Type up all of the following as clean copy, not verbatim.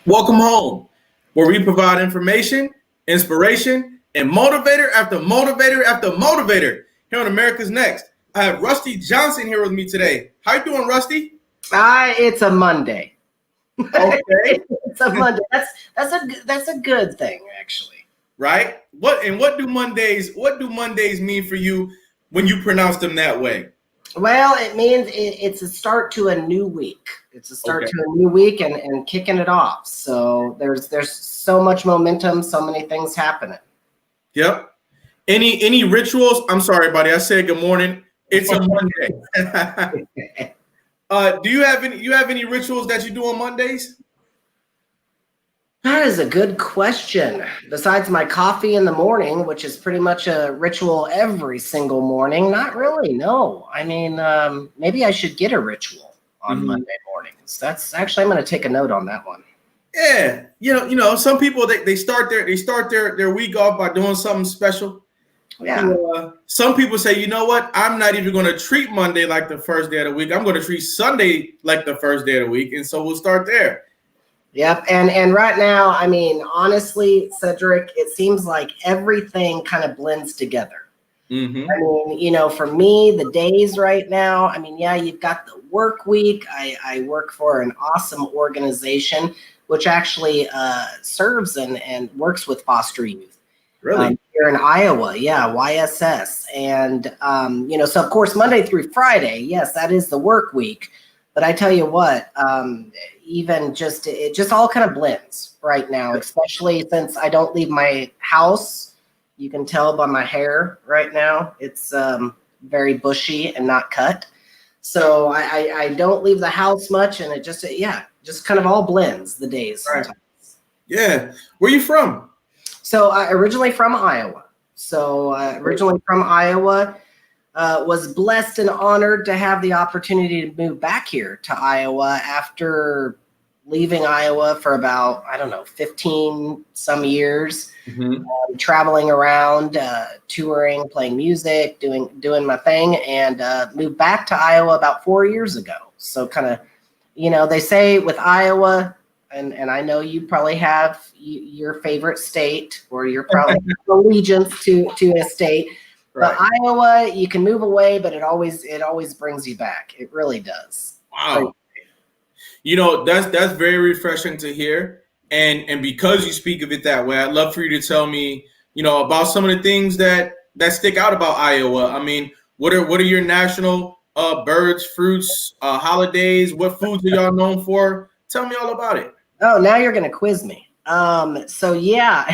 Welcome home, where we provide information, inspiration, and motivator after motivator after motivator here on America's Next. I have Rusty Johnson here with me today. How you doing, Rusty? It's a Monday. Okay. It's a Monday. That's a good thing, actually. Right? What do Mondays mean for you when you pronounce them that way? Well, it means it's a start to a new week. It's a start to a new week and kicking it off. So there's so much momentum, so many things happening. Yep. Any rituals? I'm sorry, buddy. I said good morning. It's a Monday. Do you have any rituals that you do on Mondays? That is a good question. Besides my coffee in the morning, which is pretty much a ritual every single morning, not really, no. I mean, maybe I should get a ritual on Monday mornings. That's actually, I'm going to take a note on that one. Yeah, you know, some people they start their week off by doing something special. Yeah. Some people say, you know what? I'm not even going to treat Monday like the first day of the week. I'm going to treat Sunday like the first day of the week, and so we'll start there. Yep. And right now, I mean, honestly, Cedric, it seems like everything kind of blends together. Mm-hmm. I mean, you know, for me, the days right now, I mean, yeah, you've got the work week. I work for an awesome organization, which actually serves and works with foster youth. Really? Here in Iowa. Yeah. YSS. And, you know, so of course, Monday through Friday, yes, that is the work week. But I tell you what, even just it just all kind of blends right now, especially since I don't leave my house. You can tell by my hair right now. It's very bushy and not cut. So I don't leave the house much, and it just kind of all blends the days sometimes. Right. Yeah. Where are you from? So originally from Iowa. Was blessed and honored to have the opportunity to move back here to Iowa after leaving Iowa for about, 15 some years, traveling around, touring, playing music, doing my thing, and moved back to Iowa about 4 years ago. So kind of, you know, they say with Iowa, and I know you probably have your favorite state, or you're probably allegiance to a state. Right. But Iowa, you can move away, but it always brings you back. It really does. Wow. You know, that's very refreshing to hear. And because you speak of it that way, I'd love for you to tell me, you know, about some of the things that stick out about Iowa. I mean, what are your national birds, fruits, holidays? What foods are y'all known for? Tell me all about it. Oh, now you're going to quiz me. So yeah,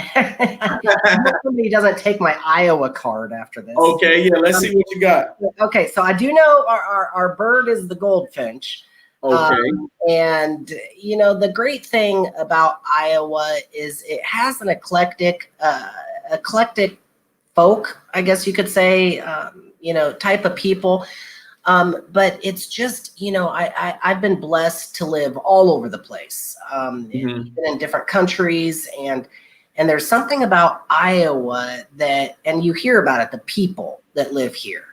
somebody doesn't take my Iowa card after this. Okay, yeah, let's see what you got. Okay, so I do know our bird is the goldfinch. Okay. And you know, the great thing about Iowa is it has an eclectic folk, I guess you could say, you know, type of people. But it's just, you know, I've been blessed to live all over the place, even in different countries. And there's something about Iowa that, and you hear about it, the people that live here.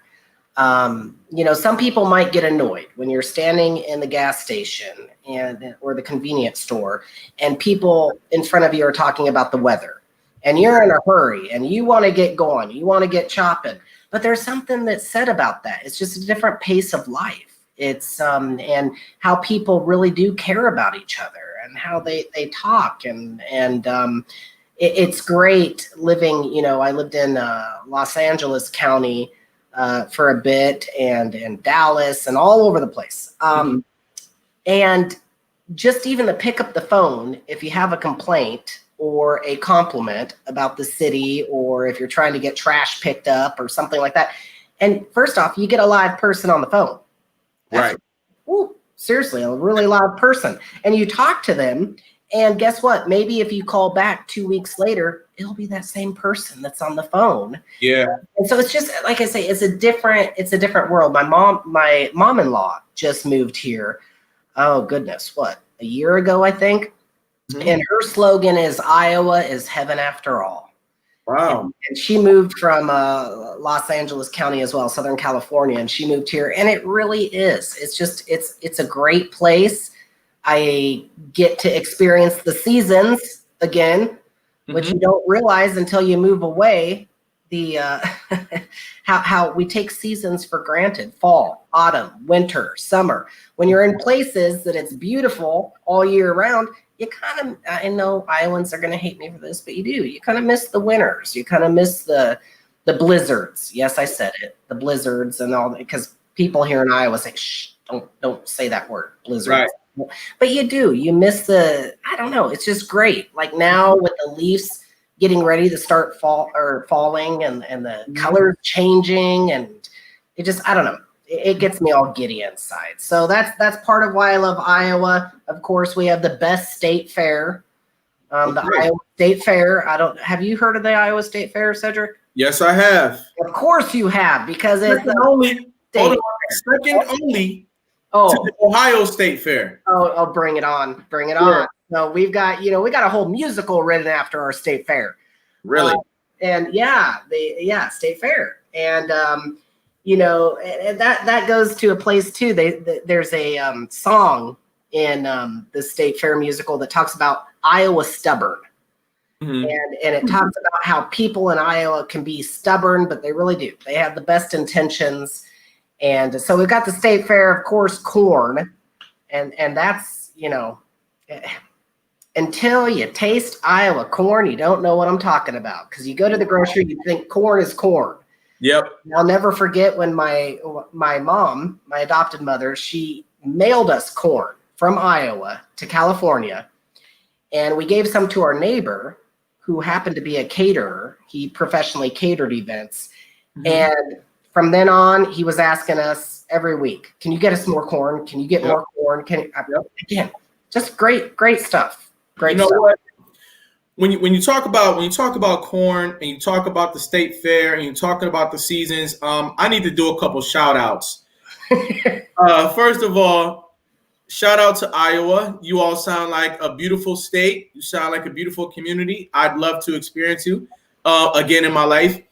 You know, some people might get annoyed when you're standing in the gas station or the convenience store, and people in front of you are talking about the weather, and you're in a hurry and you want to get going, you want to get chopping. But there's something that's said about that. It's just a different pace of life. It's and how people really do care about each other and how they talk and it's great living. You know, I lived in Los Angeles County for a bit and in Dallas and all over the place. And just even to pick up the phone if you have a complaint or a compliment about the city, or if you're trying to get trash picked up or something like that. And first off, you get a live person on the phone. Right. Seriously, a really loud person. And you talk to them And guess what? Maybe if you call back 2 weeks later, it'll be that same person that's on the phone. Yeah. And so it's just, like I say, it's a different world. My mom-in-law just moved here. Oh goodness, what, a year ago, I think. Mm-hmm. And her slogan is Iowa is heaven after all. Wow. And she moved from Los Angeles County as well, Southern California, and she moved here. And it really is. It's just, it's a great place. I get to experience the seasons again, which you don't realize until you move away. The how we take seasons for granted: fall, autumn, winter, summer. When you're in places that it's beautiful all year round, you kind of, I know Iowans are going to hate me for this, but you do. You kind of miss the winters. You kind of miss the blizzards. Yes, I said it. The blizzards and all that, because people here in Iowa say, "Shh, don't say that word, blizzards." Right. But you do. You miss the, I don't know. It's just great. Like now with the leaves getting ready to start falling and the colors changing, and it just, I don't know. It gets me all giddy inside. So that's part of why I love Iowa. Of course, we have the best state fair, the Iowa State Fair. Have you heard of the Iowa State Fair, Cedric? Yes, I have. Of course you have, because it's second only to the Ohio State Fair. Oh, bring it on. Bring it on. So we got a whole musical written after our state fair. Really? And state fair. And and that goes to a place too. There's a song in the state fair musical that talks about Iowa stubborn. Mm-hmm. And it talks about how people in Iowa can be stubborn, but they really do. They have the best intentions. And so we've got the state fair, of course, corn. And that's, until you taste Iowa corn, you don't know what I'm talking about. Because you go to the grocery, you think corn is corn. Yep. I'll never forget when my mom, my adopted mother, she mailed us corn from Iowa to California. And we gave some to our neighbor who happened to be a caterer. He professionally catered events. Mm-hmm. And from then on, he was asking us every week, can you get us more corn? Can you get more corn? Again, just great stuff. Great stuff. What? When you talk about corn and you talk about the state fair and you're talking about the seasons, I need to do a couple shout outs. First of all, shout out to Iowa. You all sound like a beautiful state. You sound like a beautiful community. I'd love to experience you again in my life.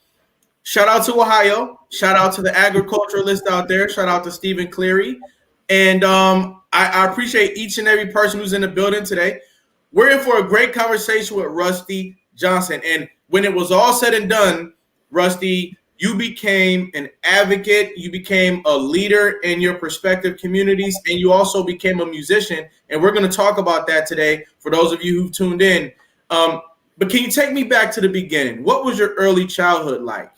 Shout out to Ohio. Shout out to the agriculturalist out there. Shout out to Stephen Cleary. And I appreciate each and every person who's in the building today. We're in for a great conversation with Rusty Johnson. And when it was all said and done, Rusty, you became an advocate. You became a leader in your prospective communities, and you also became a musician. And we're going to talk about that today for those of you who've tuned in. But can you take me back to the beginning? What was your early childhood like?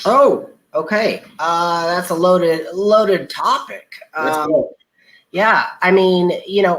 Oh, okay. That's a loaded topic. Let's go. Yeah, I mean,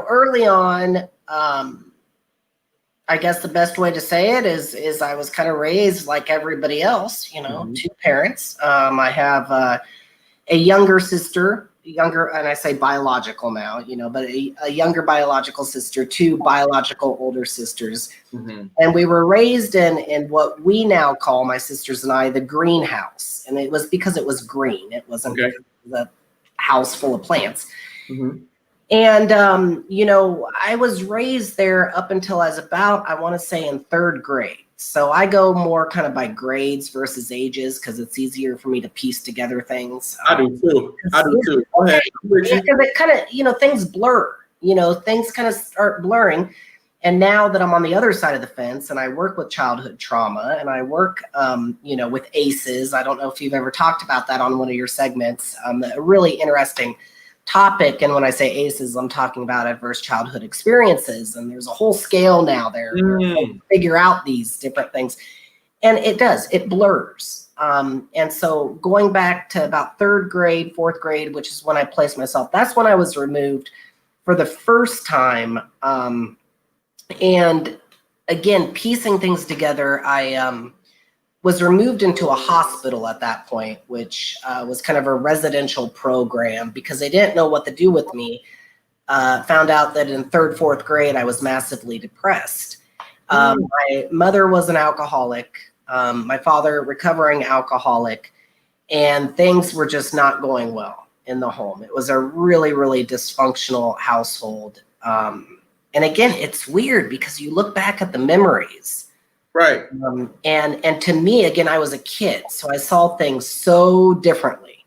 early on, I guess the best way to say it is I was kind of raised like everybody else, mm-hmm. Two parents. I have a younger sister, and I say biological now, but a younger biological sister, two biological older sisters. Mm-hmm. And we were raised in what we now call, my sisters and I, the greenhouse. And it was because it was green. It wasn't the house full of plants. Mm-hmm. And, I was raised there up until I was about, I want to say, in third grade. So I go more kind of by grades versus ages because it's easier for me to piece together things. I do too. Go ahead. Because it kind of, things blur, things kind of start blurring. And now that I'm on the other side of the fence and I work with childhood trauma and I work, with ACEs, I don't know if you've ever talked about that on one of your segments, a really interesting topic. And when I say ACEs, I'm talking about adverse childhood experiences. And there's a whole scale now there to figure out these different things. And it blurs. And so going back to about third grade, fourth grade, which is when I placed myself, that's when I was removed for the first time. And again, piecing things together, I was removed into a hospital at that point, which was kind of a residential program because they didn't know what to do with me. found out that in third, fourth grade, I was massively depressed. My mother was an alcoholic. My father, recovering alcoholic, and things were just not going well in the home. It was a really, really dysfunctional household. And again, it's weird because you look back at the memories. Right. And to me, again, I was a kid, so I saw things so differently.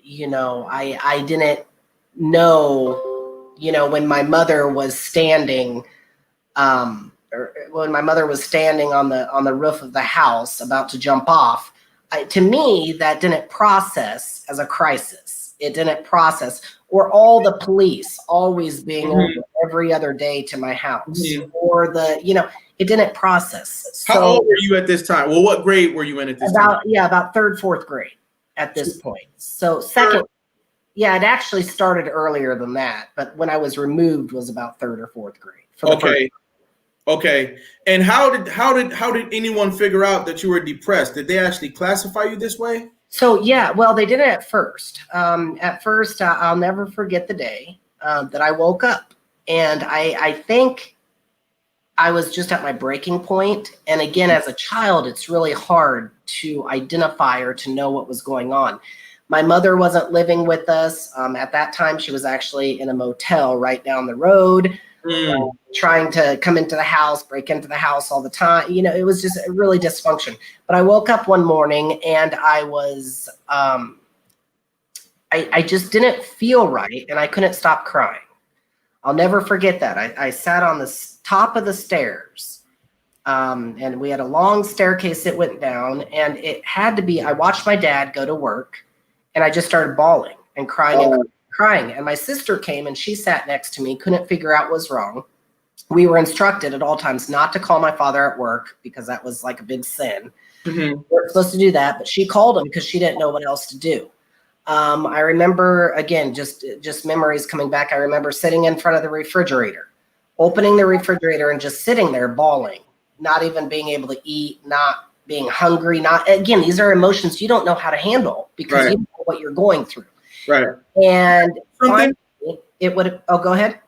You know, I didn't know, you know, when my mother was standing, or when my mother was standing on the roof of the house about to jump off, to me, that didn't process as a crisis. It didn't process, or all the police always being over every other day to my house, or you know, it didn't process. So, how old were you at this time? Well, what grade were you in at this time? Yeah, about third, fourth grade at this point. So second, yeah, it actually started earlier than that, but when I was removed was about third or fourth grade. Okay. And how did anyone figure out that you were depressed? Did they actually classify you this way? So yeah, well, they did it at first. I'll never forget the day that I woke up, and I think I was just at my breaking point. And again, as a child, it's really hard to identify or to know what was going on. My mother wasn't living with us. At that time, she was actually in a motel right down the road, trying to come into the house, break into the house all the time. You know, it was just a really dysfunction. But I woke up one morning and I was, I just didn't feel right, and I couldn't stop crying. I'll never forget that. I sat on the top of the stairs, and we had a long staircase that went down, and it had to be, I watched my dad go to work, and I just started bawling and crying and crying. And my sister came and she sat next to me, couldn't figure out what was wrong. We were instructed at all times not to call my father at work because that was like a big sin. We weren't supposed to do that, but she called him because she didn't know what else to do. I remember, again, just memories coming back. I remember sitting in front of the refrigerator, opening the refrigerator and just sitting there bawling, not even being able to eat, not being hungry. Again, these are emotions you don't know how to handle because you don't know what you're going through. Right. And finally, it would, go ahead.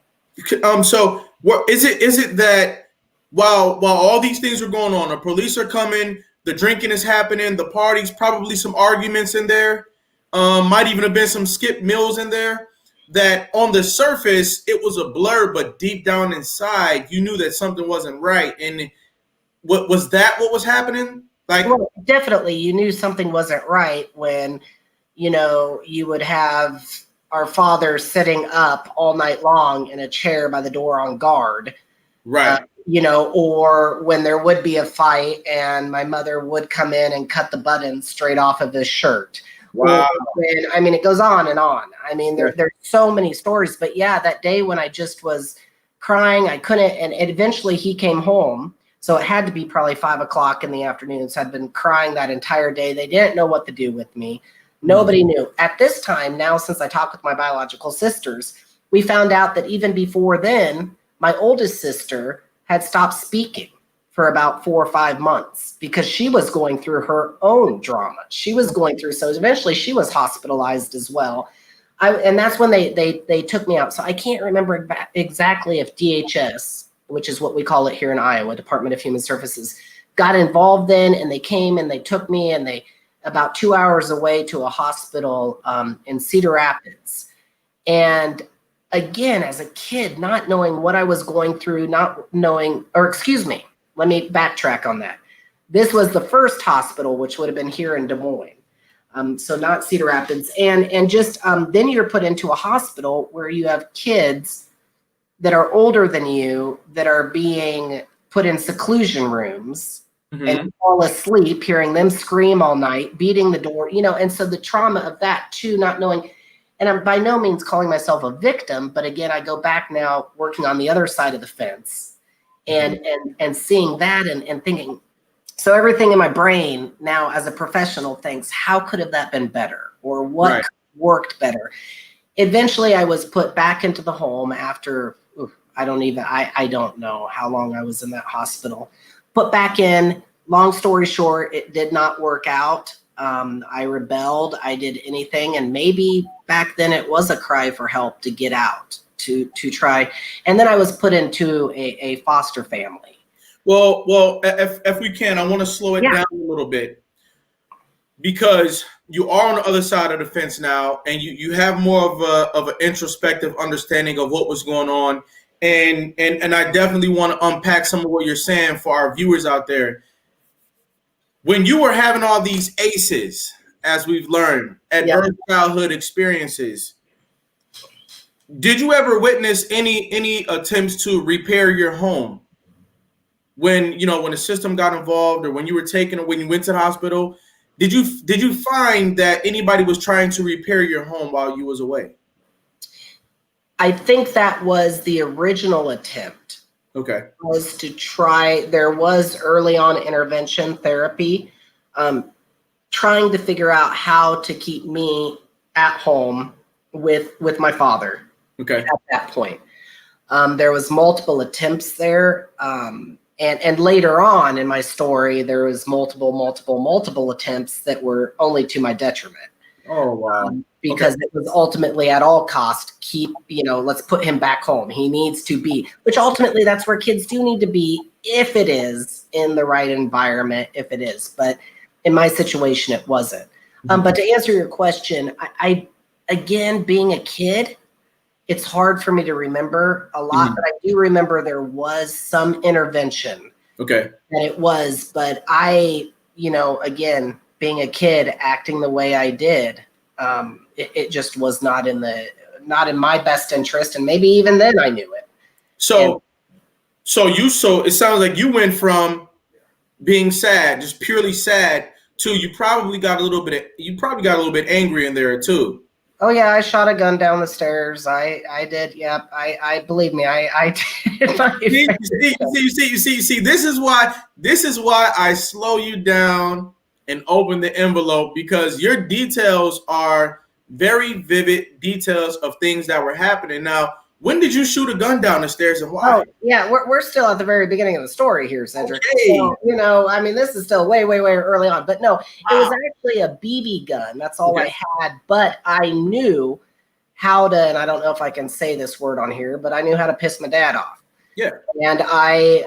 So what is it that while all these things are going on, the police are coming, the drinking is happening, the parties, probably some arguments in there, might even have been some skipped meals in there, that on the surface it was a blur, but deep down inside you knew that something wasn't right. And what was happening? Like, well, definitely you knew something wasn't right when, you know, you would have our father sitting up all night long in a chair by the door on guard. Right. You know, or when there would be a fight and my mother would come in and cut the buttons straight off of his shirt. Wow. I mean, it goes on and on. I mean, there's so many stories, but yeah, that day when I just was crying, I couldn't, and eventually he came home. So it had to be probably 5 o'clock in the afternoon. So I'd been crying that entire day. They didn't know what to do with me. Nobody knew. At this time, now, since I talked with my biological sisters, we found out that even before then, my oldest sister had stopped speaking for about 4 or 5 months because she was going through her own drama. She was going through, so eventually she was hospitalized as well. And that's when they took me out. So I can't remember exactly if DHS, which is what we call it here in Iowa, Department of Human Services, got involved then, and they came and they took me, and they about 2 hours away to a hospital in Cedar Rapids. And again, as a kid, not knowing what I was going through, not knowing, or excuse me, let me backtrack on that. This was the first hospital, which would have been here in Des Moines. So not Cedar Rapids. And just then you're put into a hospital where you have kids that are older than you that are being put in seclusion rooms and fall asleep, hearing them scream all night, beating the door, you know, and so the trauma of that too, not knowing, and I'm by no means calling myself a victim, but again, I go back now working on the other side of the fence and seeing that and thinking, so everything in my brain now as a professional thinks, how could have that been better? Or what worked better? Eventually I was put back into the home after, I don't know how long I was in that hospital. Put back in, long story short, it did not work out. I rebelled. I did anything, and maybe back then it was a cry for help to get out, to try. And then I was put into a foster family. Well, if we can, I want to slow it down a little bit, because you are on the other side of the fence now, and you have more of an introspective understanding of what was going on, and I definitely want to unpack some of what you're saying for our viewers out there. When you were having all these ACEs, as we've learned, at early childhood experiences, did you ever witness any attempts to repair your home? When when the system got involved, or when you were when you went to the hospital, did you find that anybody was trying to repair your home while you was away? I think that was the original attempt. Okay. Was to try. There was early on intervention therapy, trying to figure out how to keep me at home with my father. Okay. At that point, there was multiple attempts there. And later on in my story, there was multiple attempts that were only to my detriment. Oh, wow. Because it was ultimately at all cost, let's put him back home. He needs to be, which ultimately that's where kids do need to be, if it is in the right environment, if it is. But in my situation, it wasn't. But to answer your question, I again, being a kid, it's hard for me to remember a lot, but I do remember there was some intervention. Okay. And it was, but I, again, being a kid, acting the way I did, it just was not in my best interest, and maybe even then I knew it. So it sounds like you went from being sad, just purely sad, to you probably got a little bit angry in there too. Oh yeah, I shot a gun down the stairs. I did. Yep. I believe me. I did. You see. This is why I slow you down and open the envelope, because your details are very vivid details of things that were happening. Now, when did you shoot a gun down the stairs, and why? Oh yeah, we're still at the very beginning of the story here, Cedric. Okay. So, this is still way early on. But no, It was actually a BB gun. That's all I had. But I knew how to, and I don't know if I can say this word on here, but I knew how to piss my dad off. Yeah. And I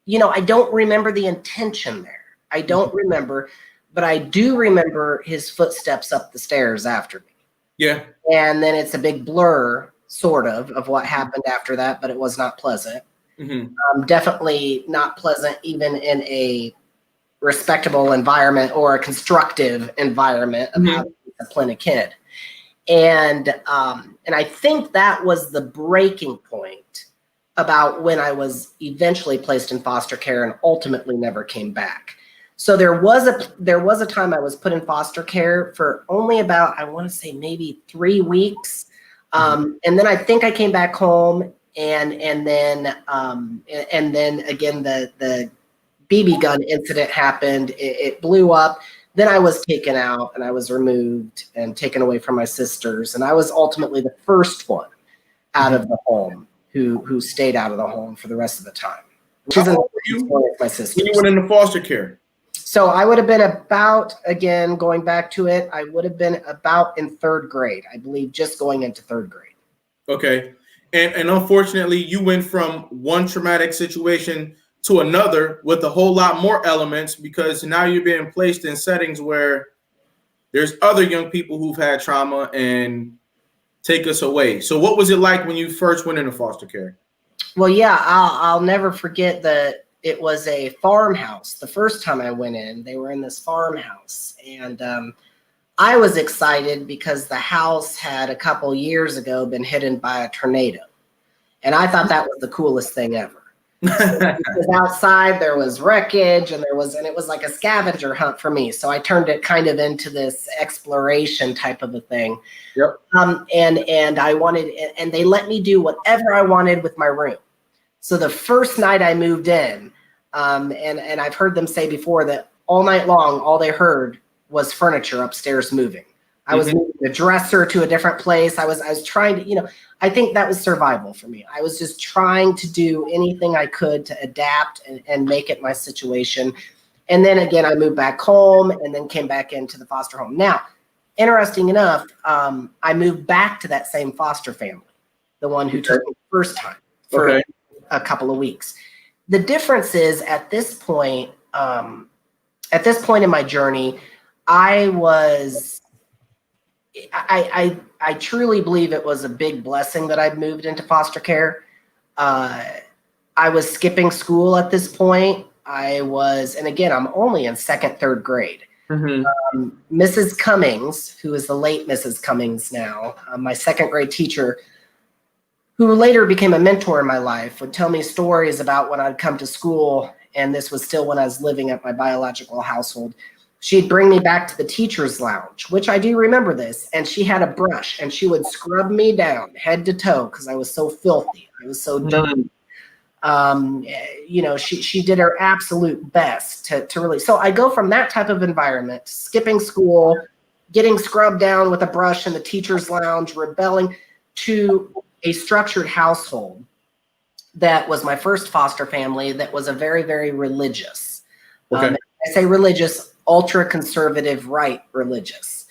don't remember the intention there. I don't remember, but I do remember his footsteps up the stairs after me. Yeah. And then it's a big blur, sort of what happened after that, but it was not pleasant. Definitely not pleasant, even in a respectable environment or a constructive environment of how to discipline a kid. And I think that was the breaking point about when I was eventually placed in foster care and ultimately never came back. So there was a time I was put in foster care for only about, I want to say maybe 3 weeks. And then I think I came back home, and then again the BB gun incident happened. It blew up. Then I was taken out, and I was removed and taken away from my sisters, and I was ultimately the first one out of the home who stayed out of the home for the rest of the time. How old were you my sisters when you went into foster care? So I would have been about, again, going back to it, I would have been about in 3rd grade, I believe, just going into 3rd grade. Okay. And unfortunately, you went from one traumatic situation to another with a whole lot more elements, because now you're being placed in settings where there's other young people who've had trauma and take us away. So what was it like when you first went into foster care? Well, yeah, I'll never forget that. It was a farmhouse. The first time I went in, they were in this farmhouse. And I was excited because the house had a couple years ago been hit by a tornado. And I thought that was the coolest thing ever. Because outside there was wreckage, and it was like a scavenger hunt for me. So I turned it kind of into this exploration type of a thing. Yep. And I wanted, and they let me do whatever I wanted with my room. So the first night I moved in, and I've heard them say before that all night long, all they heard was furniture upstairs moving. I was moving the dresser to a different place. I was trying to, I think that was survival for me. I was just trying to do anything I could to adapt and make it my situation. And then again, I moved back home and then came back into the foster home. Now, interesting enough, I moved back to that same foster family, the one who took me the first time for a couple of weeks. The difference is at this point in my journey, I truly believe it was a big blessing that I'd moved into foster care. I was skipping school at this point. And again, I'm only in second, third grade. Mrs. Cummings, who is the late Mrs. Cummings now, my second grade teacher, who later became a mentor in my life, would tell me stories about when I'd come to school, and this was still when I was living at my biological household. She'd bring me back to the teacher's lounge, which I do remember this, and she had a brush, and she would scrub me down head to toe because I was so filthy. I was so dirty. She did her absolute best to really. So I go from that type of environment, skipping school, getting scrubbed down with a brush in the teacher's lounge, rebelling, to a structured household that was my first foster family that was a very, very religious. I say religious, ultra conservative, right religious.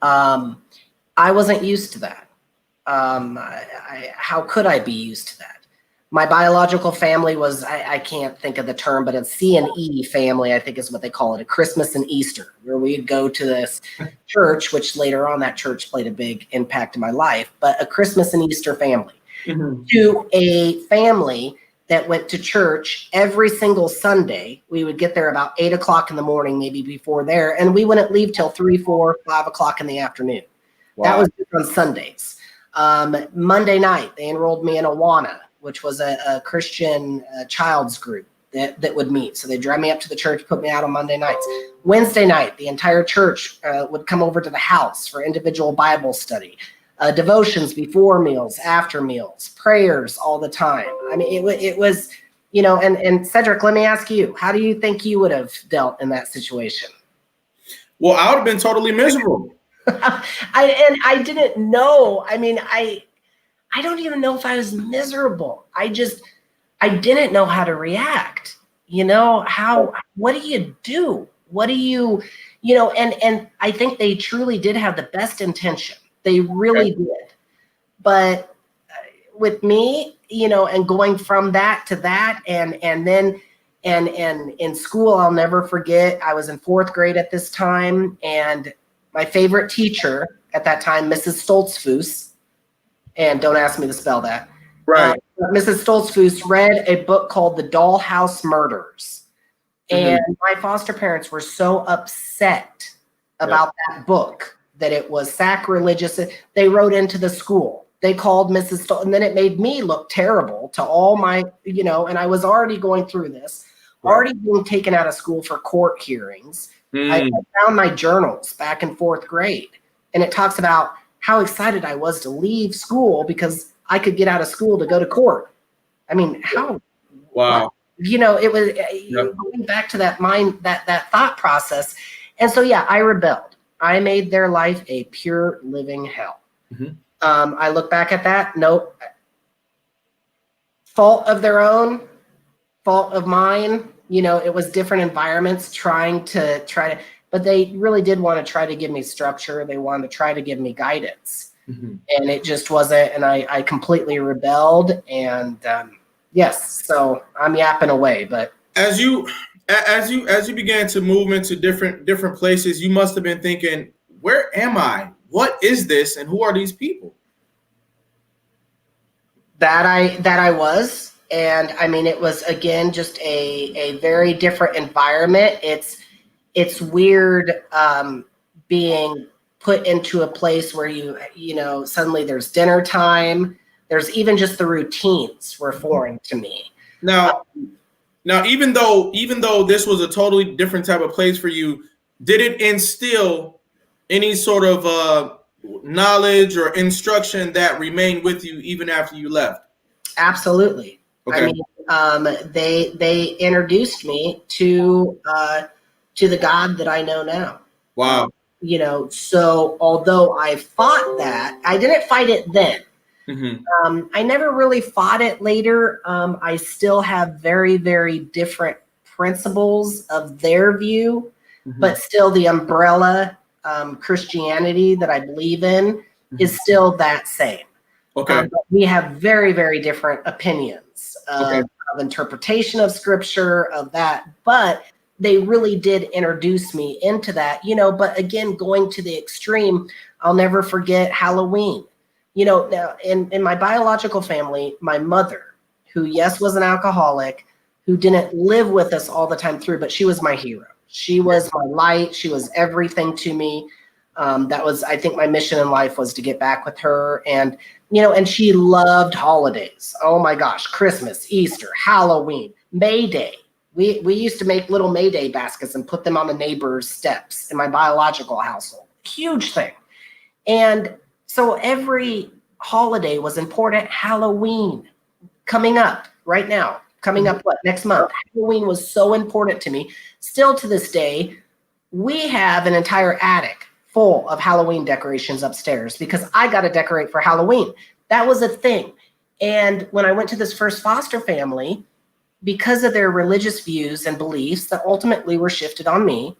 I wasn't used to that. How could I be used to that? My biological family was, I can't think of the term, but a C&E family, I think is what they call it, a Christmas and Easter, where we'd go to this church, which later on that church played a big impact in my life, but a Christmas and Easter family. To a family that went to church every single Sunday. We would get there about 8 o'clock in the morning, maybe before there, and we wouldn't leave till 3, 4, 5 o'clock in the afternoon. That was just on Sundays. Monday night, they enrolled me in Awana, which was a Christian child's group that would meet. So they drive me up to the church, put me out on Monday nights. Wednesday night, the entire church would come over to the house for individual Bible study, devotions before meals, after meals, prayers all the time. I mean, it was, and Cedric, let me ask you, how do you think you would have dealt in that situation? Well, I would have been totally miserable. I didn't know. I mean, I don't even know if I was miserable. I didn't know how to react. What do you do? What do you, and I think they truly did have the best intention. They really did. But with me, and going from that to that, and then in school, I'll never forget, I was in fourth grade at this time, and my favorite teacher at that time, Mrs. Stoltzfus, and don't ask me to spell that. Right. Mrs. Stoltzfus read a book called The Dollhouse Murders. And my foster parents were so upset about that book that it was sacrilegious. They wrote into the school. They called Mrs. Stoltz, and then it made me look terrible to all my, and I was already going through this, already being taken out of school for court hearings. I found my journals back in fourth grade, and it talks about how excited I was to leave school because I could get out of school to go to court. I mean, how? Wow. It was going back to that that thought process. And so, I rebelled. I made their life a pure living hell. I look back at that. Nope. Fault of their own, fault of mine. It was different environments but they really did want to try to give me structure. They wanted to try to give me guidance. And it just wasn't, and I completely rebelled. And so I'm yapping away. But as you began to move into different places, you must have been thinking, where am I? What is this? And who are these people? That I was. And I mean, it was, again, just a very different environment. It's weird being put into a place where suddenly there's dinner time. There's even just the routines were foreign to me. Now, even though this was a totally different type of place for you, did it instill any sort of knowledge or instruction that remained with you even after you left? Absolutely. Okay. I mean, they introduced me to the God that I know now. Wow. So although I fought that, I didn't fight it then. I never really fought it later. I still have very, very different principles of their view, Mm-hmm. but still the umbrella Christianity that I believe in is still that same. Okay. But we have very, very different opinions Okay. of interpretation of scripture, of that. But they really did introduce me into that, but again, going to the extreme, I'll never forget Halloween. Now in my biological family, my mother, who, yes, was an alcoholic, who didn't live with us all the time through, but she was my hero. She was my light. She was everything to me. That was, I think, my mission in life was to get back with her. And, and she loved holidays. Oh my gosh, Christmas, Easter, Halloween, May Day. We used to make little May Day baskets and put them on the neighbor's steps in my biological household. Huge thing. And so every holiday was important. Halloween coming up right now, next month. Halloween was so important to me. Still to this day, we have an entire attic full of Halloween decorations upstairs because I got to decorate for Halloween. That was a thing. And when I went to this first foster family, because of their religious views and beliefs that ultimately were shifted on me,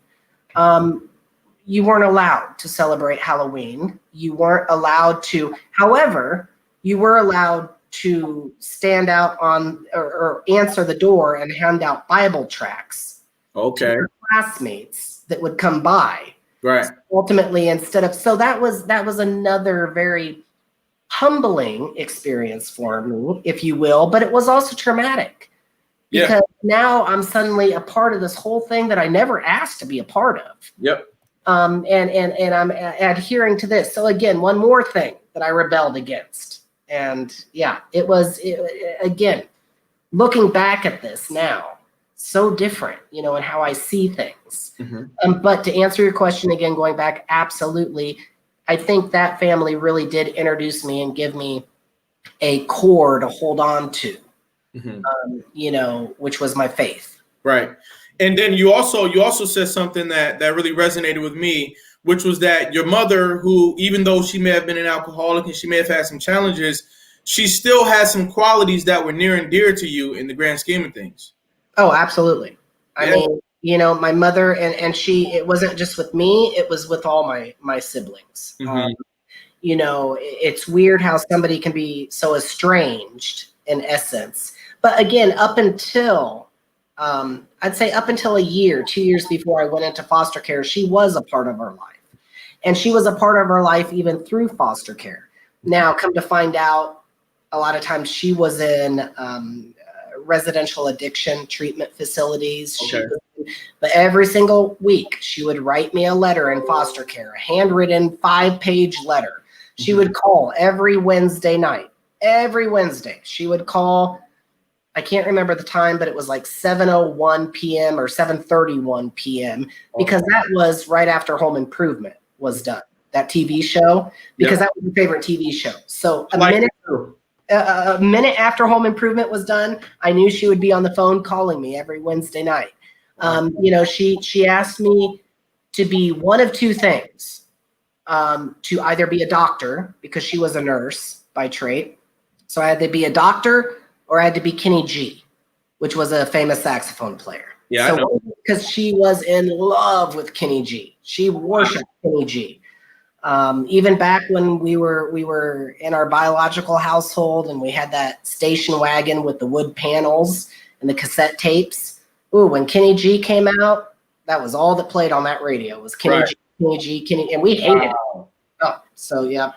you weren't allowed to celebrate Halloween. You weren't allowed to, however, you were allowed to stand out on or answer the door and hand out Bible tracts to your classmates that would come by. Right. So ultimately, so that was another very humbling experience for me, if you will, but it was also traumatic. Because now I'm suddenly a part of this whole thing that I never asked to be a part of. Yep. And I'm adhering to this. So again, one more thing that I rebelled against. And yeah, again, looking back at this now, so different, in how I see things. Mm-hmm. But to answer your question again, going back, absolutely. I think that family really did introduce me and give me a core to hold on to. Mm-hmm. Which was my faith. Right. And then you also said something that really resonated with me, which was that your mother, who, even though she may have been an alcoholic and she may have had some challenges, she still has some qualities that were near and dear to you in the grand scheme of things. Oh, absolutely. I mean, my mother and she, it wasn't just with me, it was with all my siblings. Mm-hmm. It's weird how somebody can be so estranged in essence. But again, up until I'd say up until 2 years before I went into foster care, she was a part of our life. And she was a part of our life even through foster care. Now, come to find out, a lot of times she was in residential addiction treatment facilities. Okay. But every single week, she would write me a letter in foster care, a handwritten 5-page letter. She mm-hmm. would call every Wednesday night. Every Wednesday, she would call. I can't remember the time, but it was like 7:01 p.m. or 7:31 p.m. because that was right after Home Improvement was done, that TV show, because that was my favorite TV show. So a minute after Home Improvement was done, I knew she would be on the phone calling me every Wednesday night. She asked me to be one of two things, to either be a doctor, because she was a nurse by trade. So I had to be a doctor, or I had to be Kenny G, which was a famous saxophone player. Yeah, so, I know. Because she was in love with Kenny G. She worshipped Kenny G. Even back when we were in our biological household and we had that station wagon with the wood panels and the cassette tapes. Ooh, when Kenny G came out, that was all that played on that radio was Kenny G, and we hated it. Oh, so yeah.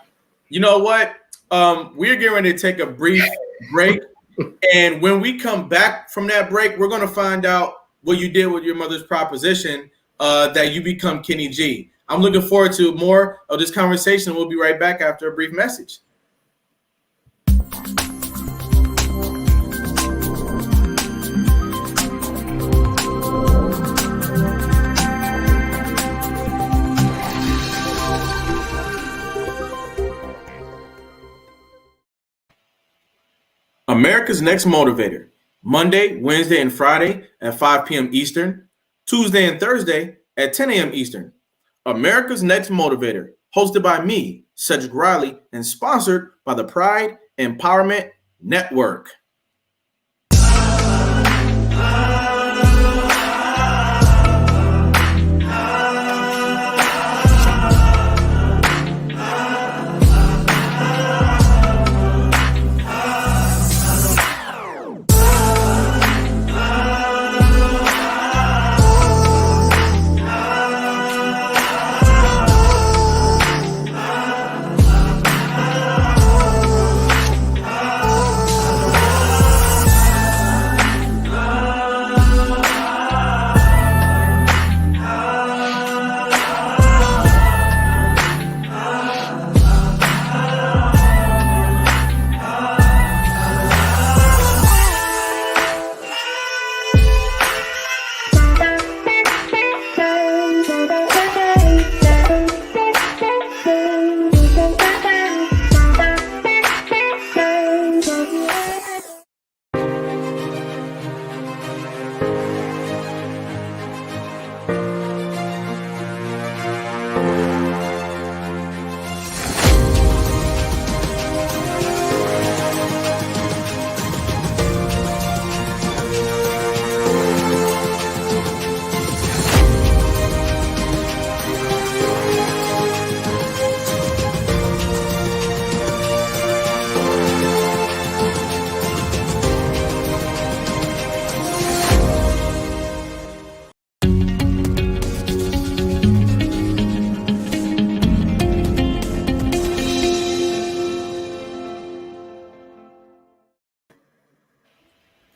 You know what? We're getting ready to take a brief break. And when we come back from that break, we're going to find out what you did with your mother's proposition that you become Kenny G. I'm looking forward to more of this conversation. We'll be right back after a brief message. America's Next Motivator, Monday, Wednesday, and Friday at 5 p.m. Eastern, Tuesday and Thursday at 10 a.m. Eastern. America's Next Motivator, hosted by me, Cedric Riley, and sponsored by the Pride Empowerment Network.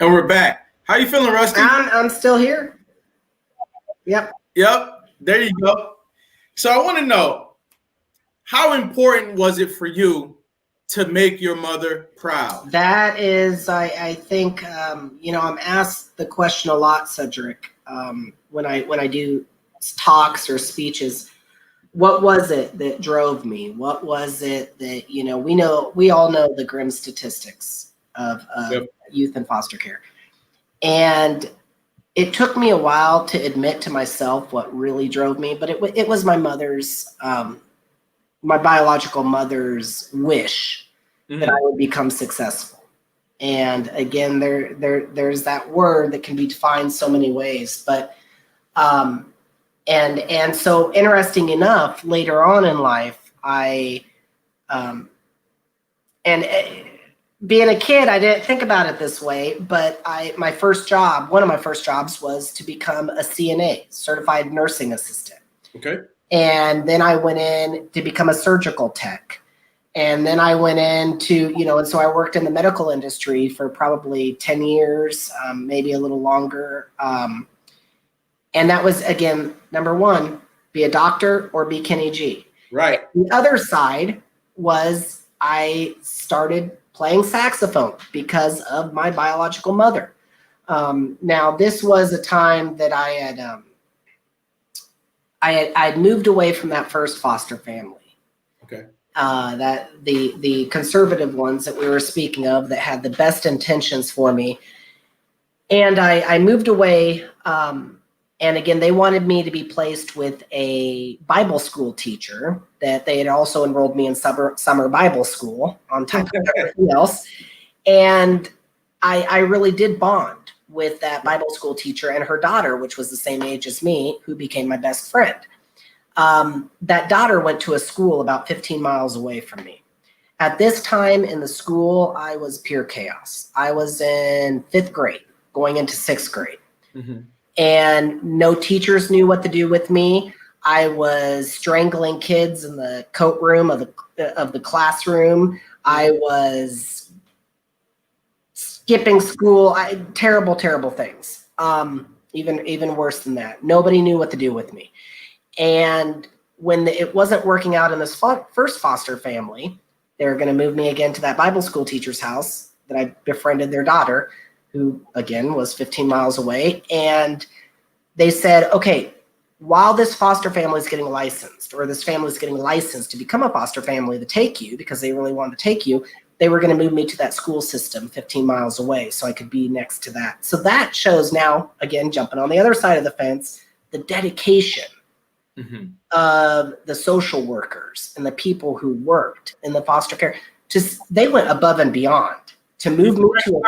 And we're back. How you feeling, Rusty? I'm still here. Yep. Yep. There you go. So I want to know, how important was it for you to make your mother proud? That is, I think, I'm asked the question a lot, Cedric, when I do talks or speeches. What was it that drove me? What was it that, we all know the grim statistics of Yep. youth in foster care. And it took me a while to admit to myself what really drove me, but it was my mother's, my biological mother's wish that I would become successful. And again, there's that word that can be defined so many ways, but and so interesting enough, later on in life, being a kid, I didn't think about it this way, but one of my first jobs was to become a CNA, certified nursing assistant. Okay. And then I went in to become a surgical tech. And then I went into, and so I worked in the medical industry for probably 10 years, maybe a little longer. And that was, again, number one, be a doctor or be Kenny G. Right. The other side was I started playing saxophone because of my biological mother. Now, this was a time that I'd moved away from that first foster family. Okay. That the conservative ones that we were speaking of that had the best intentions for me. And I moved away. And again, they wanted me to be placed with a Bible school teacher that they had also enrolled me in summer Bible school on top of everything else. And I really did bond with that Bible school teacher and her daughter, which was the same age as me, who became my best friend. That daughter went to a school about 15 miles away from me. At this time in the school, I was pure chaos. I was in 5th grade, going into 6th grade. Mm-hmm. And no teachers knew what to do with me. I was strangling kids in the coat room of the classroom. I was skipping school. Terrible, terrible things. Even worse than that. Nobody knew what to do with me. And when it wasn't working out in this first foster family, they were going to move me again to that Bible school teacher's house that I befriended their daughter, who again was 15 miles away. And they said, okay, while this foster family is getting licensed, or this family is getting licensed to become a foster family to take you, because they really wanted to take you, they were going to move me to that school system 15 miles away so I could be next to that. So that shows now, again, jumping on the other side of the fence, the dedication of the social workers and the people who worked in the foster care. They went above and beyond to move me to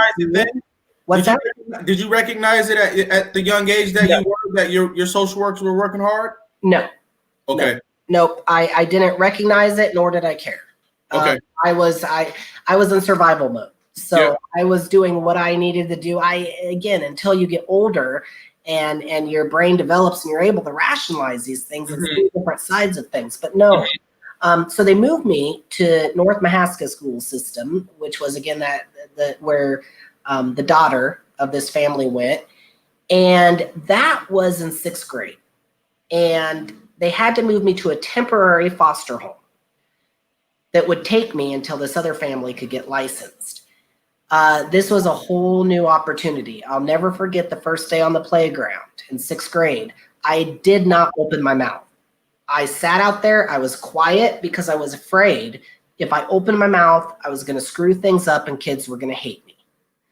What's that? Did you recognize it at the young age that you were, that your social workers were working hard? No. Okay. Nope. I didn't recognize it, nor did I care. Okay. I was in survival mode. So I was doing what I needed to do. Until you get older and your brain develops and you're able to rationalize these things and see different sides of things. But no. So they moved me to North Mahaska school system, which was again where the daughter of this family went. And that was in 6th grade. And they had to move me to a temporary foster home that would take me until this other family could get licensed. This was a whole new opportunity. I'll never forget the first day on the playground in 6th grade. I did not open my mouth. I sat out there. I was quiet because I was afraid if I opened my mouth, I was going to screw things up and kids were going to hate me.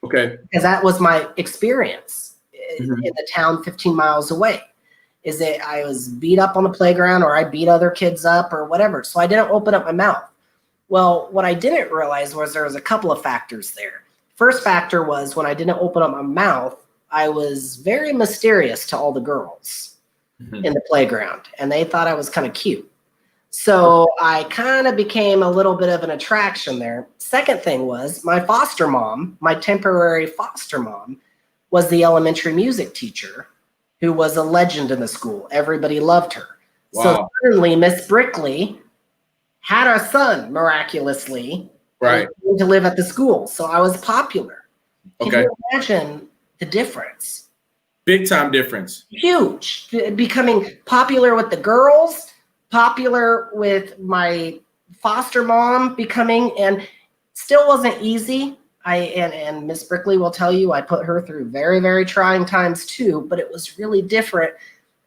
Okay. Because that was my experience in the town 15 miles away, is that I was beat up on the playground or I beat other kids up or whatever. So I didn't open up my mouth. Well, what I didn't realize was there was a couple of factors there. First factor was when I didn't open up my mouth, I was very mysterious to all the girls in the playground, and they thought I was kind of cute. So I kind of became a little bit of an attraction there. Second thing was my foster mom, my temporary foster mom, was the elementary music teacher who was a legend in the school. Everybody loved her. Wow. So suddenly Miss Brickley had a son miraculously to live at the school. So I was popular. Can Okay. you imagine the difference? Big time difference. Huge. Becoming popular with the girls, popular with my foster mom becoming, and still wasn't easy. And Miss Brickley will tell you I put her through very, very trying times too, but it was really different.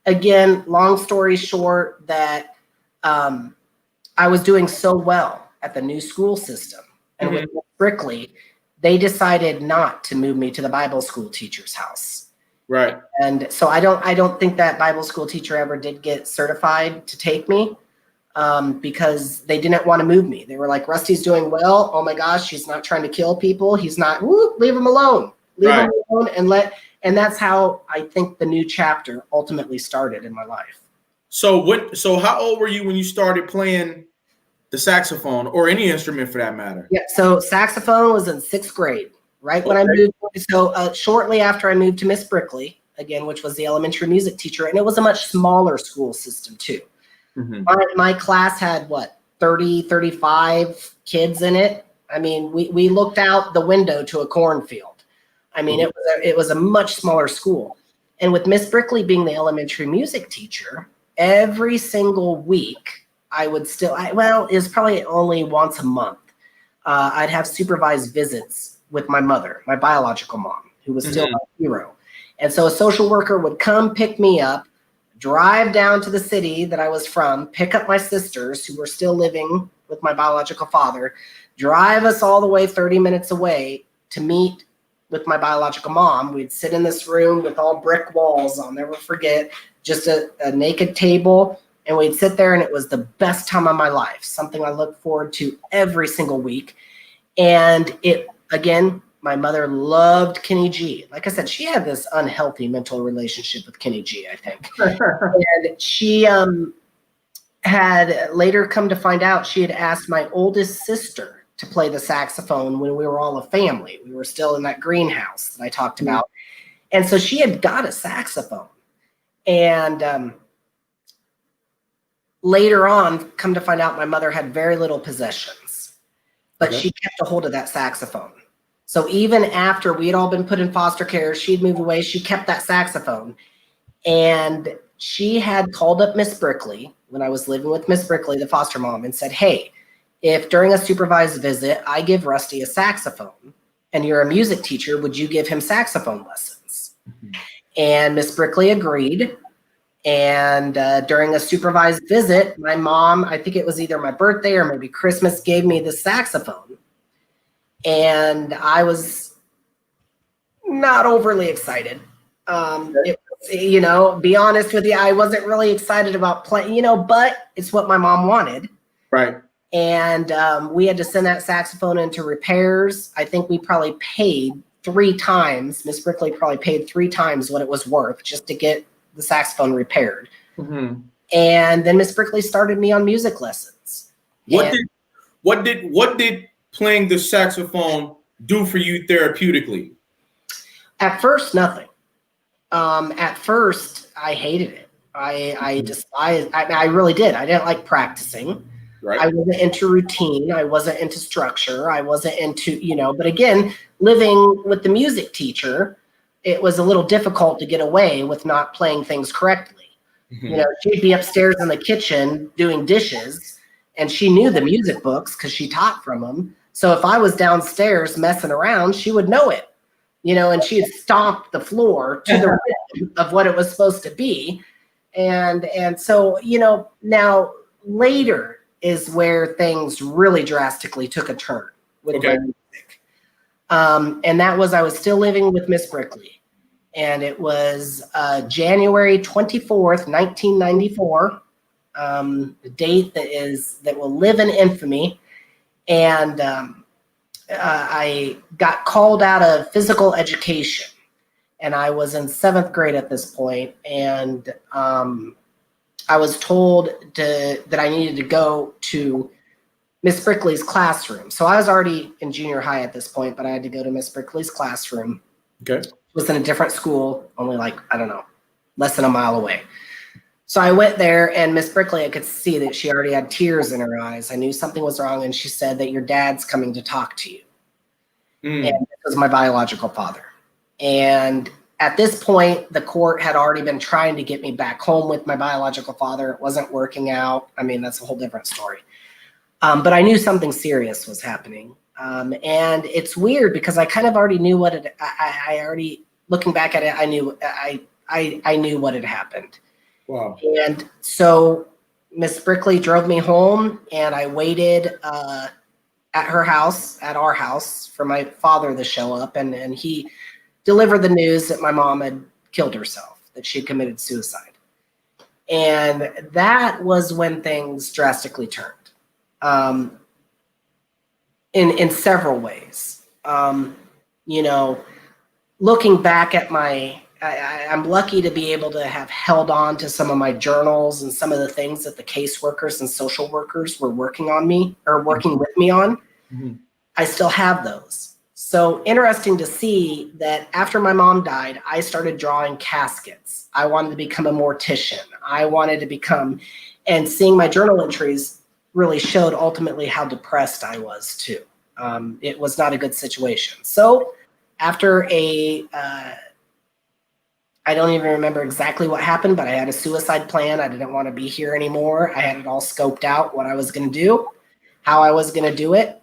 Again, long story short, that I was doing so well at the new school system. And with Miss Brickley, they decided not to move me to the Bible school teacher's house. Right. And so I don't think that Bible school teacher ever did get certified to take me, because they didn't want to move me. They were like, Rusty's doing well. Oh my gosh, he's not trying to kill people. He's not, leave him alone. Leave him alone and that's how I think the new chapter ultimately started in my life. So how old were you when you started playing the saxophone or any instrument for that matter? Yeah, so saxophone was in 6th grade, right when I moved. So shortly after I moved to Miss Brickley, again, which was the elementary music teacher, and it was a much smaller school system too. My class had 30, 35 kids in it. I mean, we looked out the window to a cornfield. I mean, it was a much smaller school. And with Miss Brickley being the elementary music teacher, every single week I would still, it was probably only once a month. I'd have supervised visits with my mother, my biological mom, who was still my hero. And so a social worker would come pick me up, drive down to the city that I was from, pick up my sisters who were still living with my biological father, drive us all the way 30 minutes away to meet with my biological mom. We'd sit in this room with all brick walls, I'll never forget, just a naked table, and we'd sit there, and it was the best time of my life, something I look forward to every single week. And it, again, my mother loved Kenny G. Like I said, she had this unhealthy mental relationship with Kenny G, I think. And she had later come to find out she had asked my oldest sister to play the saxophone when we were all a family. We were still in that greenhouse that I talked about. And so she had got a saxophone. And later on, come to find out my mother had very little possessions, but she kept a hold of that saxophone. So even after we had all been put in foster care, she'd moved away, she kept that saxophone. And she had called up Miss Brickley when I was living with Miss Brickley, the foster mom, and said, hey, if during a supervised visit, I give Rusty a saxophone and you're a music teacher, would you give him saxophone lessons? And Miss Brickley agreed. And during a supervised visit, my mom, I think it was either my birthday or maybe Christmas, gave me the saxophone. And I was not overly excited. Be honest with you, I wasn't really excited about playing, but it's what my mom wanted. Right. And we had to send that saxophone into repairs. I think we probably paid 3 times. Miss Brickley probably paid 3 times what it was worth just to get the saxophone repaired. And then Miss Brickley started me on music lessons. What did playing the saxophone do for you therapeutically? At first, nothing. At first, I hated it. I really did. I didn't like practicing. Right. I wasn't into routine. I wasn't into structure. I wasn't into, but again, living with the music teacher, it was a little difficult to get away with not playing things correctly. She'd be upstairs in the kitchen doing dishes, and she knew the music books because she taught from them. So if I was downstairs messing around, she would know it, and she'd stomp the floor to the rhythm of what it was supposed to be. And so, now later is where things really drastically took a turn with my music. And that was, I was still living with Miss Brickley. And it was January 24th, 1994, the date that will live in infamy. And I got called out of physical education. And I was in 7th grade at this point. And I was told that I needed to go to Miss Brickley's classroom. So I was already in junior high at this point, but I had to go to Miss Brickley's classroom. Okay. It was in a different school, only less than a mile away. So I went there, and Miss Brickley, I could see that she already had tears in her eyes. I knew something was wrong, and she said that your dad's coming to talk to you. And it was my biological father. And at this point, the court had already been trying to get me back home with my biological father. It wasn't working out. I mean, that's a whole different story. But I knew something serious was happening. And it's weird because I kind of already knew what it, I already, looking back at it, I knew what had happened. Wow. And so Miss Brickley drove me home, and I waited at her house, at our house, for my father to show up. And he delivered the news that my mom had killed herself, that she had committed suicide. And that was when things drastically turned. In several ways. You know, looking back at I'm lucky to be able to have held on to some of my journals and some of the things that the caseworkers and social workers were working with me on. Mm-hmm. I still have those. So interesting to see that after my mom died, I started drawing caskets. I wanted to become a mortician. I wanted to become, and seeing my journal entries really showed ultimately how depressed I was too. It was not a good situation. So after I don't even remember exactly what happened, but I had a suicide plan. I didn't want to be here anymore. I had it all scoped out, what I was going to do, how I was going to do it.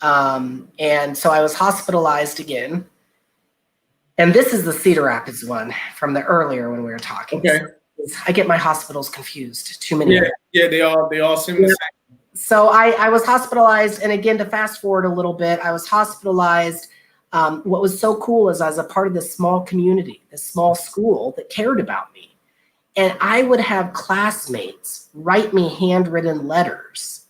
And so I was hospitalized again. And this is the Cedar Rapids one from the earlier when we were talking. Okay. So I get my hospitals confused. Too many. Yeah, they all seem the same. So I was hospitalized, and again, to fast forward a little bit, I was hospitalized. What was so cool is I was a part of this small community, this small school that cared about me. And I would have classmates write me handwritten letters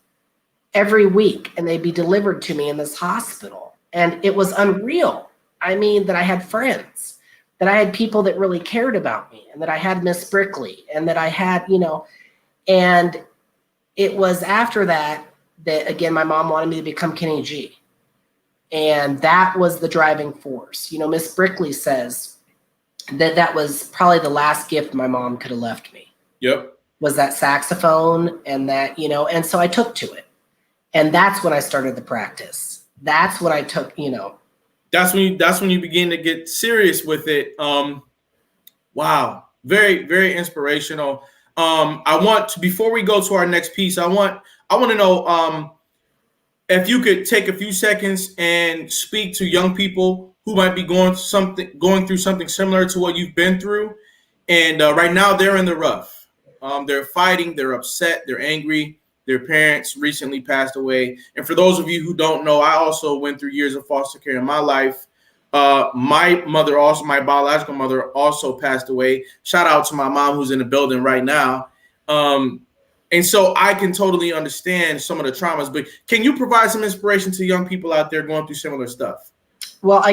every week, and they'd be delivered to me in this hospital. And it was unreal. I mean, that I had friends, that I had people that really cared about me, and that I had Miss Brickley, and that I had, and it was after that, again, my mom wanted me to become Kenny G. And that was the driving force. Miss Brickley says that was probably the last gift my mom could have left me. Yep. Was that saxophone, and that, and so I took to it. And that's when I started the practice. That's when I took, That's when you begin to get serious with it. Wow. Very, very inspirational. Before we go to our next piece, I want to know if you could take a few seconds and speak to young people who might be going through something similar to what you've been through. And right now they're in the rough. They're fighting, they're upset, they're angry. Their parents recently passed away. And for those of you who don't know, I also went through years of foster care in my life. My biological mother also passed away. Shout out to my mom who's in the building right now. And so I can totally understand some of the traumas, but can you provide some inspiration to young people out there going through similar stuff? Well,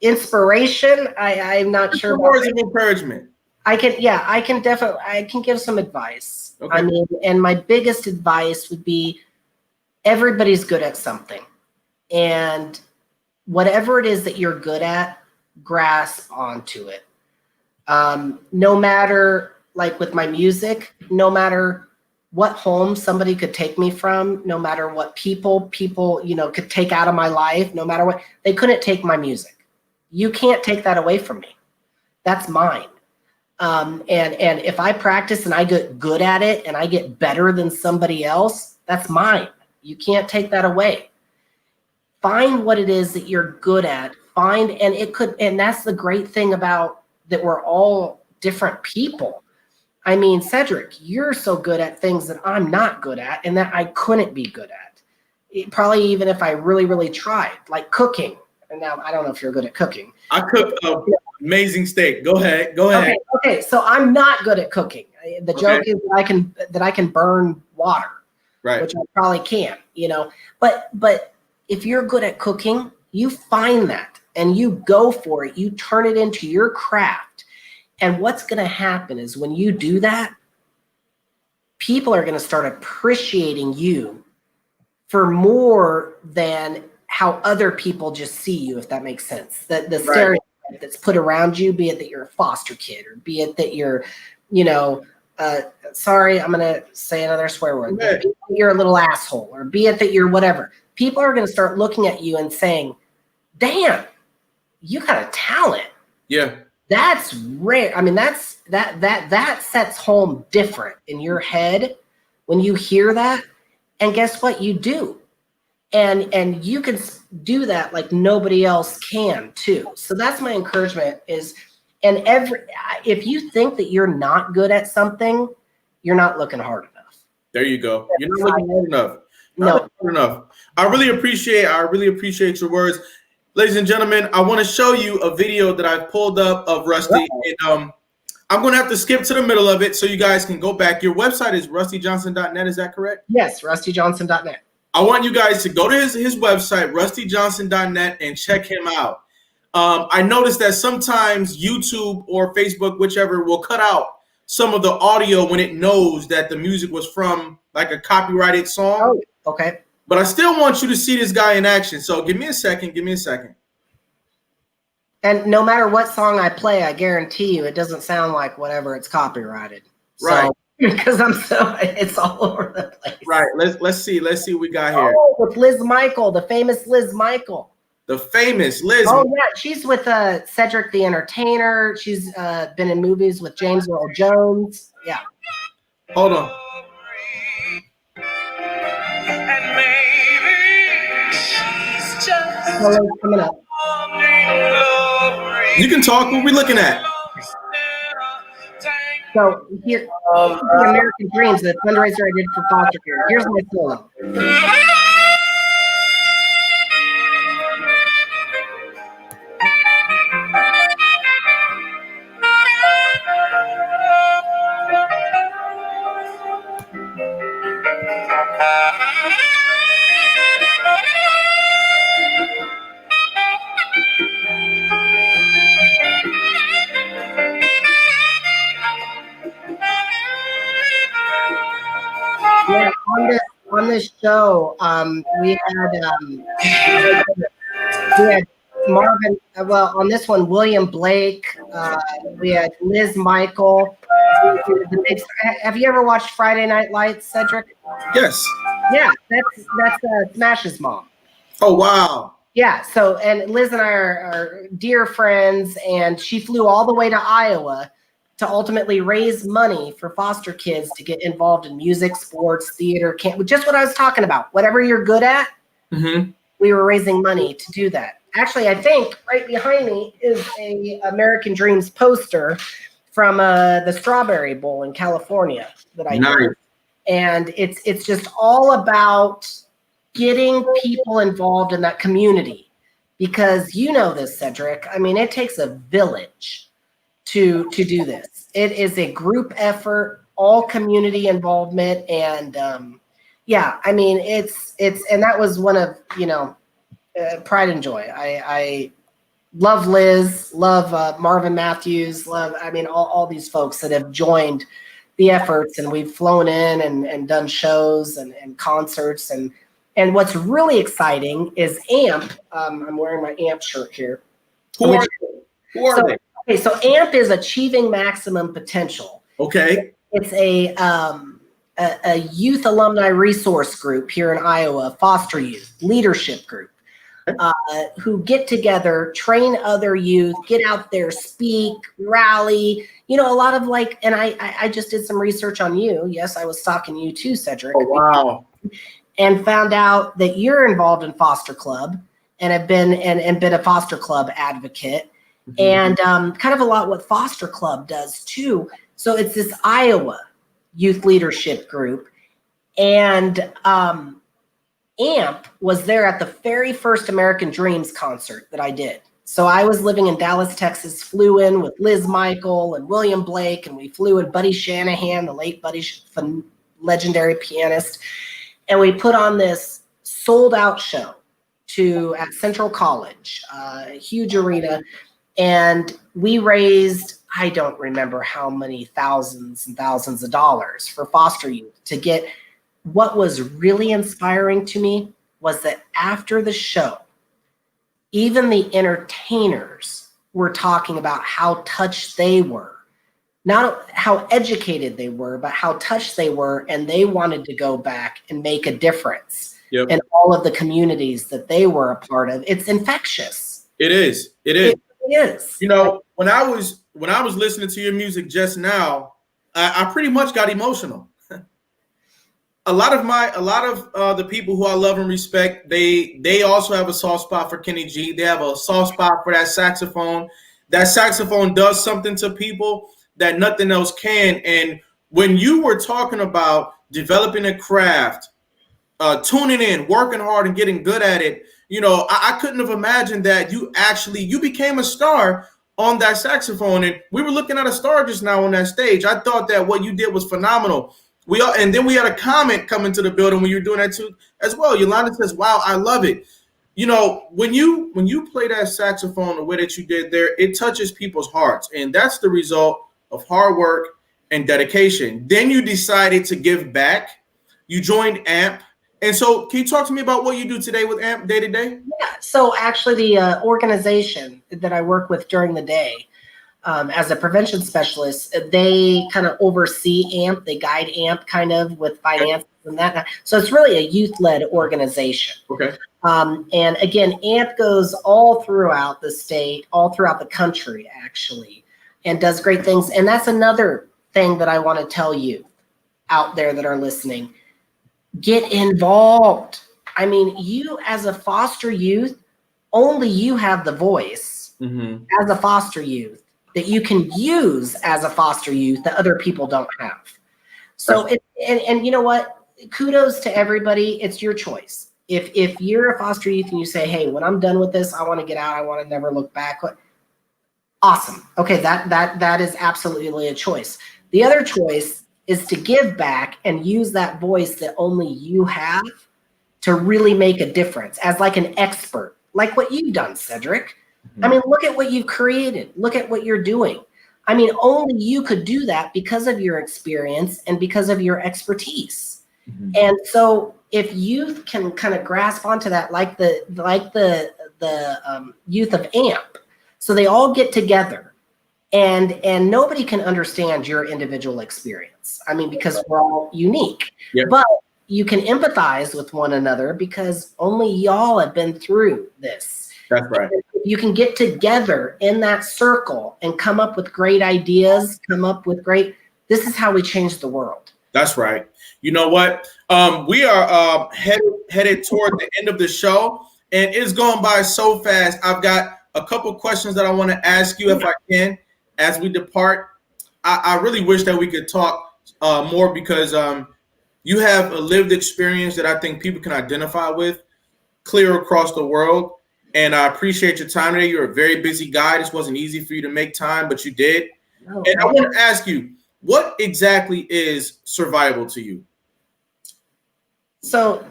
inspiration, I'm not sure. Words of encouragement. I can give some advice. Okay. I mean, and my biggest advice would be everybody's good at something. And whatever it is that you're good at, grasp onto it. No matter, like with my music, no matter what home somebody could take me from, no matter what people, could take out of my life, no matter what, they couldn't take my music. You can't take that away from me. That's mine. And if I practice and I get good at it and I get better than somebody else, that's mine. You can't take that away. Find what it is that you're good at. And that's the great thing about that we're all different people. I mean, Cedric, you're so good at things that I'm not good at and that I couldn't be good at. Probably even if I really, really tried, like cooking. And now I don't know if you're good at cooking. I cook amazing steak. Go ahead. Okay. So I'm not good at cooking. The joke is that I can burn water, right? Which I probably can't, But if you're good at cooking, you find that and you go for it. You turn it into your craft. And what's going to happen is when you do that, people are going to start appreciating you for more than how other people just see you, if that makes sense. The stereotype that's put around you, be it that you're a foster kid or be it that you're, sorry, I'm going to say another swear word. Be it that you're a little asshole or be it that you're whatever. People are going to start looking at you and saying, damn, you got a talent. Yeah. That's rare. I mean, that sets home different in your head when you hear that. And guess what? You do. And you can do that like nobody else can too. So that's my encouragement is, and if you think that you're not good at something, you're not looking hard enough. There you go. You're not looking hard enough. No. Hard enough. I really appreciate your words. Ladies and gentlemen, I want to show you a video that I pulled up of Rusty. And, I'm going to have to skip to the middle of it so you guys can go back. Your website is rustyjohnson.net. Is that correct? Yes, rustyjohnson.net. I want you guys to go to his website, rustyjohnson.net, and check him out. I noticed that sometimes YouTube or Facebook, whichever, will cut out some of the audio when it knows that the music was from like a copyrighted song. Oh, okay. But I still want you to see this guy in action. So give me a second. And no matter what song I play, I guarantee you it doesn't sound like whatever it's copyrighted. Right. Because it's all over the place. Right. Let's see what we got here. Oh, with Liz Michael, the famous Liz Michael. The famous Liz. Oh yeah, she's with Cedric the Entertainer. She's been in movies with James Earl Jones. Yeah. Hold on. Hello, coming up. You can talk. What are we looking at? So here, American Dreams, the fundraiser I did for foster care. Here's my solo. Yeah, on this show, we had Marvin. Well, on this one, William Blake. We had Liz Michael. Have you ever watched Friday Night Lights, Cedric? Yes. Yeah, that's Smash's mom. Oh wow. Yeah. So, and Liz and I are dear friends, and she flew all the way to Iowa to ultimately raise money for foster kids to get involved in music, sports, theater, camp, just what I was talking about. Whatever you're good at, we were raising money to do that. Actually, I think right behind me is a American Dreams poster from the Strawberry Bowl in California that I did. And it's just all about getting people involved in that community, because you know this, Cedric. I mean, it takes a village to do this. It is a group effort, all community involvement, and yeah, I mean, it's and that was one of pride and joy. I love Liz, love Marvin Matthews, all these folks that have joined the efforts, and we've flown in and done shows and concerts, and what's really exciting is AMP. I'm wearing my AMP shirt here. Who are they? Okay, so AMP is Achieving Maximum Potential. Okay. It's a youth alumni resource group here in Iowa, foster youth leadership group, who get together, train other youth, get out there, speak, rally. A lot of and I just did some research on you. Yes, I was stalking you too, Cedric. Oh, wow. And found out that you're involved in foster club and have been a foster club advocate. And kind of a lot what Foster Club does too. So it's this Iowa youth leadership group. And AMP was there at the very first American Dreams concert that I did. So I was living in Dallas, Texas, flew in with Liz Michael and William Blake, and we flew in Buddy Shanahan, the late Buddy, legendary pianist. And we put on this sold out show at Central College, a huge arena. And we raised, I don't remember how many thousands and thousands of dollars for foster youth to get. What was really inspiring to me was that after the show, even the entertainers were talking about how touched they were, not how educated they were, but how touched they were, and they wanted to go back and make a difference. Yep. and all of the communities that they were a part of. It's infectious. It is. It is. It really is. You know, when I was listening to your music just now, I pretty much got emotional. A lot of the people who I love and respect, they also have a soft spot for Kenny G. They have a soft spot for that saxophone. That saxophone does something to people that nothing else can. And when you were talking about developing a craft, tuning in, working hard, and getting good at it, you know, I couldn't have imagined that you became a star on that saxophone. And we were looking at a star just now on that stage. I thought that what you did was phenomenal. And then we had a comment come into the building when you were doing that too as well. Yolanda says, "Wow, I love it." You know, when you play that saxophone the way that you did there, it touches people's hearts, and that's the result of hard work and dedication. Then you decided to give back. You joined AMP. And so can you talk to me about what you do today with AMP day to day? Yeah. So actually the organization that I work with during the day, as a prevention specialist, they kind of oversee AMP. They guide AMP kind of with finances and that. So it's really a youth-led organization. Okay. And again, AMP goes all throughout the state, all throughout the country, actually, and does great things. And that's another thing that I want to tell you out there that are listening. Get involved. I mean, you as a foster youth, only you have the voice as a foster youth that you can use as a foster youth that other people don't have. So, and you know what? Kudos to everybody. It's your choice. If you're a foster youth and you say, hey, when I'm done with this, I want to get out. I want to never look back. Awesome. Okay, that is absolutely a choice. The other choice is to give back and use that voice that only you have to really make a difference as like an expert, like what you've done, Cedric. I mean, look at what you've created. Look at what you're doing. I mean, only you could do that because of your experience and because of your expertise. And so if youth can kind of grasp onto that, like the youth of AMP, so they all get together and nobody can understand your individual experience. I mean, because we're all unique, but you can empathize with one another because only y'all have been through this. That's right. You can get together in that circle and come up with great ideas, this is how we change the world. That's right. You know what? We are headed toward the end of the show, and it's going by so fast. I've got a couple questions that I want to ask you if I can as we depart. I really wish that we could talk more because you have a lived experience that I think people can identify with clear across the world. And I appreciate your time today. You're a very busy guy. This wasn't easy for you to make time, but you did. And I want to ask you, what exactly is survival to you? So,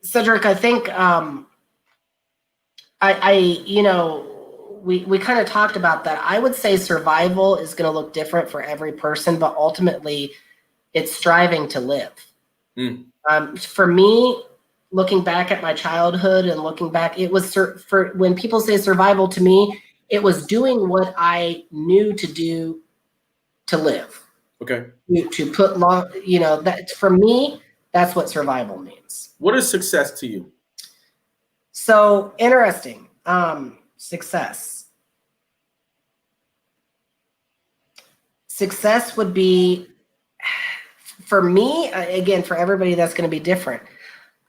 Cedric, I think we kind of talked about that. I would say survival is going to look different for every person, but ultimately it's striving to live. For me, looking back at my childhood and looking back, it was for when people say survival to me, it was doing what I knew to do to live. Okay. To put that for me, that's what survival means. What is success to you? So interesting. Success. Success would be, for me, again, for everybody, that's going to be different.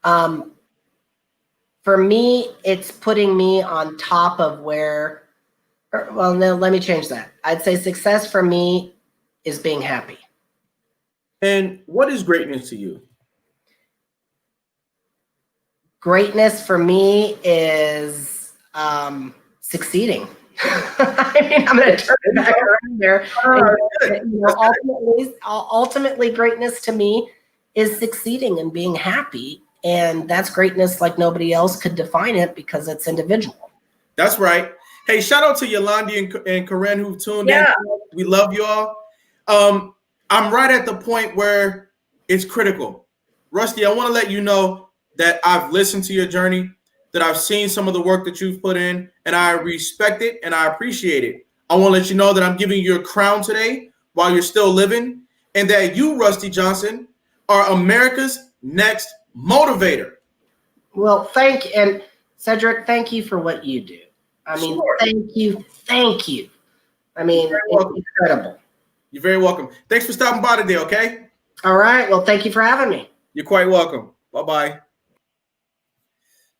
For me, it's putting me on top of no, let me change that. I'd say success for me is being happy. And what is greatness to you? Greatness for me is succeeding. I mean, I'm going to turn it back around there. Ultimately, greatness to me is succeeding and being happy. And that's greatness like nobody else could define it because it's individual. That's right. Hey, shout out to Yolanda and Karen who tuned in. We love you all. I'm right at the point where it's critical. Rusty, I want to let you know that I've listened to your journey, that I've seen some of the work that you've put in, and I respect it and I appreciate it. I want to let you know that I'm giving you a crown today while you're still living, and that you, Rusty Johnson, are America's next motivator. Well, and Cedric, thank you for what you do. I mean, Sure. thank you. I mean, it's incredible. You're very welcome. Thanks for stopping by today, okay? All right. Well, thank you for having me. You're quite welcome. Bye-bye.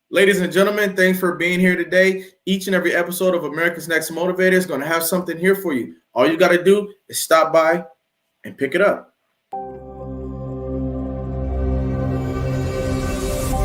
Ladies and gentlemen, thanks for being here today. Each and every episode of America's Next Motivator is going to have something here for you. All you got to do is stop by and pick it up.